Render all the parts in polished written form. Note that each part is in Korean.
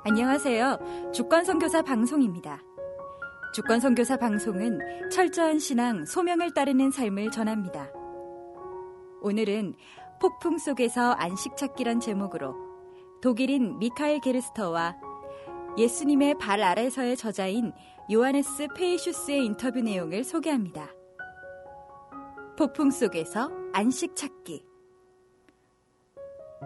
안녕하세요. 주권선교사 방송입니다. 주권선교사 방송은 철저한 신앙, 소명을 따르는 삶을 전합니다. 오늘은 폭풍 속에서 안식 찾기란 제목으로 독일인 미카엘 게르스터와 예수님의 발 아래서의 저자인 요하네스 페이슈스의 인터뷰 내용을 소개합니다. 폭풍 속에서 안식 찾기.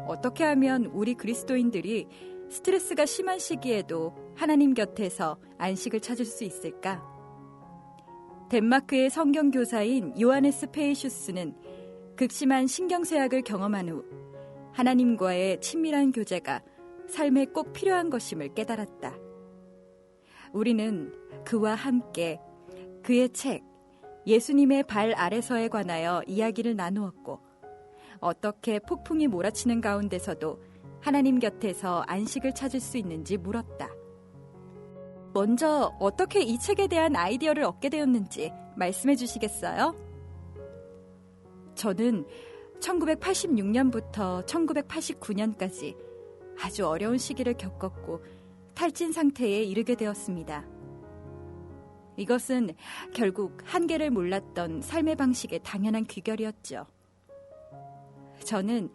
어떻게 하면 우리 그리스도인들이 스트레스가 심한 시기에도 하나님 곁에서 안식을 찾을 수 있을까? 덴마크의 성경교사인 요하네스 페이슈스는 극심한 신경쇠약을 경험한 후 하나님과의 친밀한 교제가 삶에 꼭 필요한 것임을 깨달았다. 우리는 그와 함께 그의 책, 예수님의 발 아래서에 관하여 이야기를 나누었고, 어떻게 폭풍이 몰아치는 가운데서도 하나님 곁에서 안식을 찾을 수 있는지 물었다. 먼저 어떻게 이 책에 대한 아이디어를 얻게 되었는지 말씀해 주시겠어요? 저는 1986년부터 1989년까지 아주 어려운 시기를 겪었고 탈진 상태에 이르게 되었습니다. 이것은 결국 한계를 몰랐던 삶의 방식의 당연한 귀결이었죠. 저는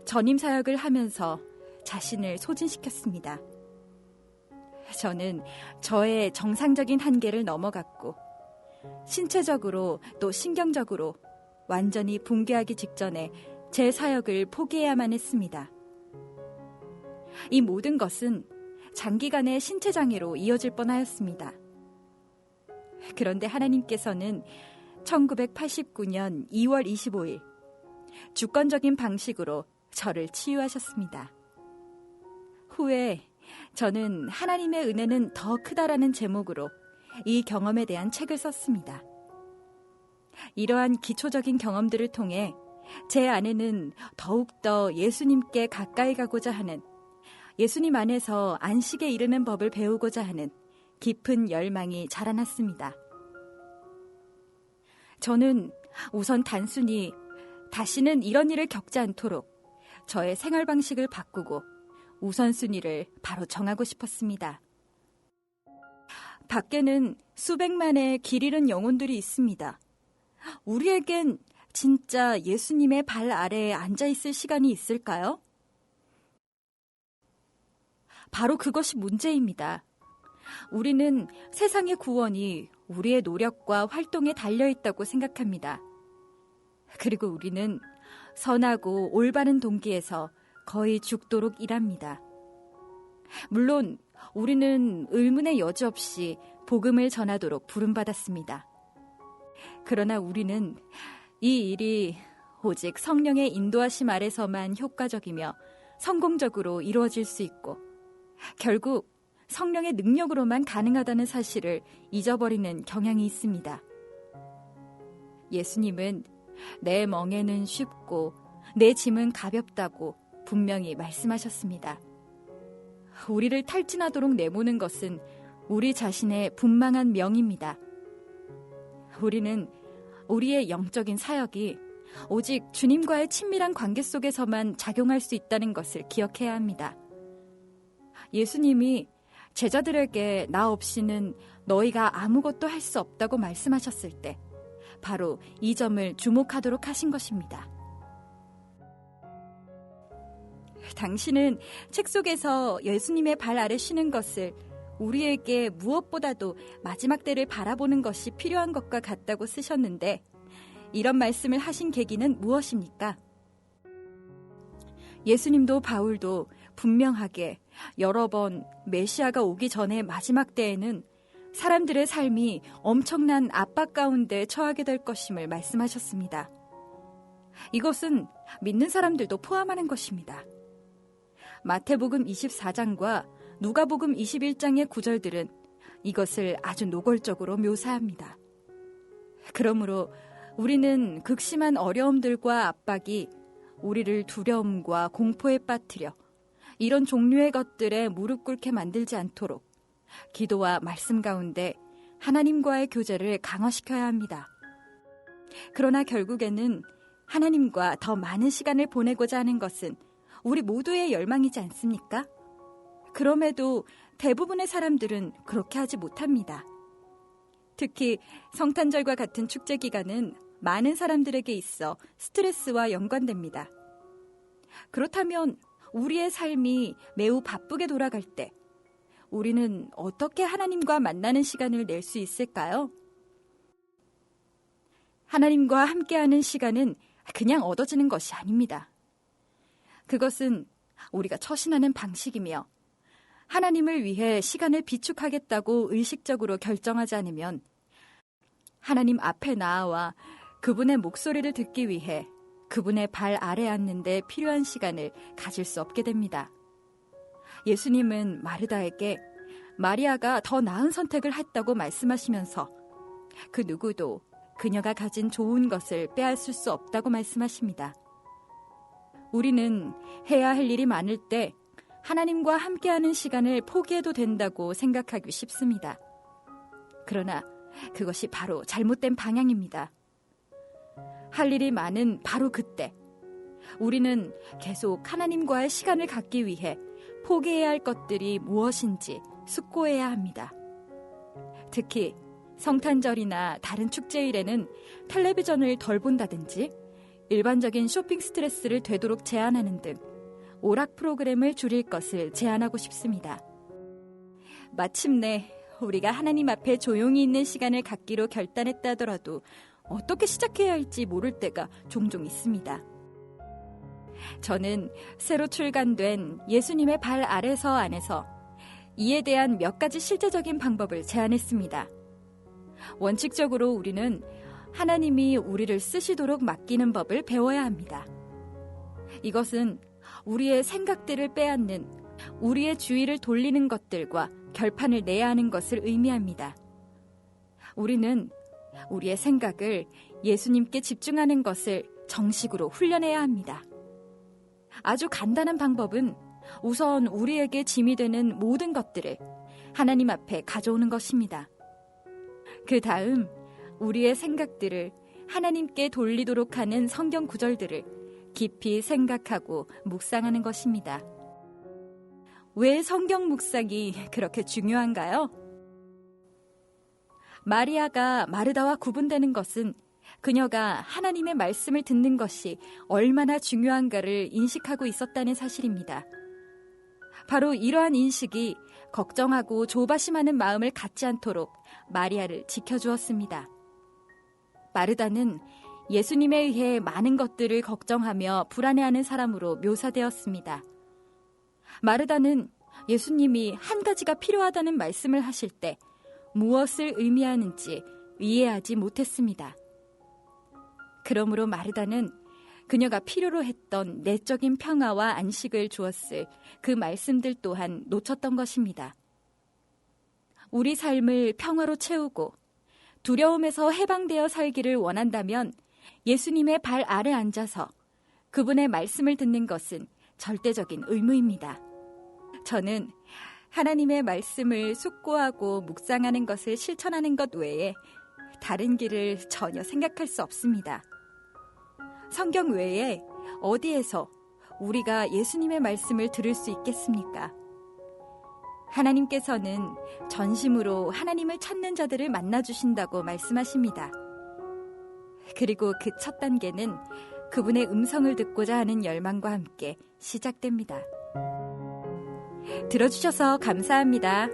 전임 사역을 하면서 자신을 소진시켰습니다. 저는 저의 정상적인 한계를 넘어갔고 신체적으로 또 신경적으로 완전히 붕괴하기 직전에 제 사역을 포기해야만 했습니다. 이 모든 것은 장기간의 신체 장애로 이어질 뻔하였습니다. 그런데 하나님께서는 1989년 2월 25일 주권적인 방식으로 저를 치유하셨습니다. 후에 저는 하나님의 은혜는 더 크다라는 제목으로 이 경험에 대한 책을 썼습니다. 이러한 기초적인 경험들을 통해 제 안에는 더욱더 예수님께 가까이 가고자 하는, 예수님 안에서 안식에 이르는 법을 배우고자 하는 깊은 열망이 자라났습니다. 저는 우선 단순히 다시는 이런 일을 겪지 않도록 저의 생활 방식을 바꾸고 우선순위를 바로 정하고 싶었습니다. 밖에는 수백만의 길 잃은 영혼들이 있습니다. 우리에겐 진짜 예수님의 발 아래에 앉아있을 시간이 있을까요? 바로 그것이 문제입니다. 우리는 세상의 구원이 우리의 노력과 활동에 달려있다고 생각합니다. 그리고 우리는 선하고 올바른 동기에서 거의 죽도록 일합니다. 물론 우리는 의문의 여지 없이 복음을 전하도록 부름받았습니다. 그러나 우리는 이 일이 오직 성령의 인도하심 아래서만 효과적이며 성공적으로 이루어질 수 있고 결국 성령의 능력으로만 가능하다는 사실을 잊어버리는 경향이 있습니다. 예수님은 내 멍에는 쉽고 내 짐은 가볍다고 분명히 말씀하셨습니다. 우리를 탈진하도록 내모는 것은 우리 자신의 분망한 명입니다. 우리는 우리의 영적인 사역이 오직 주님과의 친밀한 관계 속에서만 작용할 수 있다는 것을 기억해야 합니다. 예수님이 제자들에게 나 없이는 너희가 아무것도 할 수 없다고 말씀하셨을 때 바로 이 점을 주목하도록 하신 것입니다. 당신은 책 속에서 예수님의 발 아래 쉬는 것을 우리에게 무엇보다도 마지막 때를 바라보는 것이 필요한 것과 같다고 쓰셨는데 이런 말씀을 하신 계기는 무엇입니까? 예수님도 바울도 분명하게 여러 번 메시아가 오기 전에 마지막 때에는 사람들의 삶이 엄청난 압박 가운데 처하게 될 것임을 말씀하셨습니다. 이것은 믿는 사람들도 포함하는 것입니다. 마태복음 24장과 누가복음 21장의 구절들은 이것을 아주 노골적으로 묘사합니다. 그러므로 우리는 극심한 어려움들과 압박이 우리를 두려움과 공포에 빠뜨려 이런 종류의 것들에 무릎 꿇게 만들지 않도록 기도와 말씀 가운데 하나님과의 교제를 강화시켜야 합니다. 그러나 결국에는 하나님과 더 많은 시간을 보내고자 하는 것은 우리 모두의 열망이지 않습니까? 그럼에도 대부분의 사람들은 그렇게 하지 못합니다. 특히 성탄절과 같은 축제 기간은 많은 사람들에게 있어 스트레스와 연관됩니다. 그렇다면 우리의 삶이 매우 바쁘게 돌아갈 때 우리는 어떻게 하나님과 만나는 시간을 낼 수 있을까요? 하나님과 함께하는 시간은 그냥 얻어지는 것이 아닙니다. 그것은 우리가 처신하는 방식이며 하나님을 위해 시간을 비축하겠다고 의식적으로 결정하지 않으면 하나님 앞에 나아와 그분의 목소리를 듣기 위해 그분의 발 아래 앉는 데 필요한 시간을 가질 수 없게 됩니다. 예수님은 마르다에게 마리아가 더 나은 선택을 했다고 말씀하시면서 그 누구도 그녀가 가진 좋은 것을 빼앗을 수 없다고 말씀하십니다. 우리는 해야 할 일이 많을 때 하나님과 함께하는 시간을 포기해도 된다고 생각하기 쉽습니다. 그러나 그것이 바로 잘못된 방향입니다. 할 일이 많은 바로 그때 우리는 계속 하나님과의 시간을 갖기 위해 포기해야 할 것들이 무엇인지 숙고해야 합니다. 특히 성탄절이나 다른 축제일에는 텔레비전을 덜 본다든지 일반적인 쇼핑 스트레스를 되도록 제한하는 등 오락 프로그램을 줄일 것을 제안하고 싶습니다. 마침내 우리가 하나님 앞에 조용히 있는 시간을 갖기로 결단했다 하더라도 어떻게 시작해야 할지 모를 때가 종종 있습니다. 저는 새로 출간된 예수님의 발 아래서 안에서 이에 대한 몇 가지 실제적인 방법을 제안했습니다. 원칙적으로 우리는 하나님이 우리를 쓰시도록 맡기는 법을 배워야 합니다. 이것은 우리의 생각들을 빼앗는 우리의 주의를 돌리는 것들과 결판을 내야 하는 것을 의미합니다. 우리는 우리의 생각을 예수님께 집중하는 것을 정식으로 훈련해야 합니다. 아주 간단한 방법은 우선 우리에게 짐이 되는 모든 것들을 하나님 앞에 가져오는 것입니다. 그 다음 우리의 생각들을 하나님께 돌리도록 하는 성경 구절들을 깊이 생각하고 묵상하는 것입니다. 왜 성경 묵상이 그렇게 중요한가요? 마리아가 마르다와 구분되는 것은 그녀가 하나님의 말씀을 듣는 것이 얼마나 중요한가를 인식하고 있었다는 사실입니다. 바로 이러한 인식이 걱정하고 조바심하는 마음을 갖지 않도록 마리아를 지켜주었습니다. 마르다는 예수님에 의해 많은 것들을 걱정하며 불안해하는 사람으로 묘사되었습니다. 마르다는 예수님이 한 가지가 필요하다는 말씀을 하실 때 무엇을 의미하는지 이해하지 못했습니다. 그러므로 마르다는 그녀가 필요로 했던 내적인 평화와 안식을 주었을 그 말씀들 또한 놓쳤던 것입니다. 우리 삶을 평화로 채우고 두려움에서 해방되어 살기를 원한다면 예수님의 발 아래 앉아서 그분의 말씀을 듣는 것은 절대적인 의무입니다. 저는 하나님의 말씀을 숙고하고 묵상하는 것을 실천하는 것 외에 다른 길을 전혀 생각할 수 없습니다. 성경 외에 어디에서 우리가 예수님의 말씀을 들을 수 있겠습니까? 하나님께서는 전심으로 하나님을 찾는 자들을 만나주신다고 말씀하십니다. 그리고 그 첫 단계는 그분의 음성을 듣고자 하는 열망과 함께 시작됩니다. 들어주셔서 감사합니다.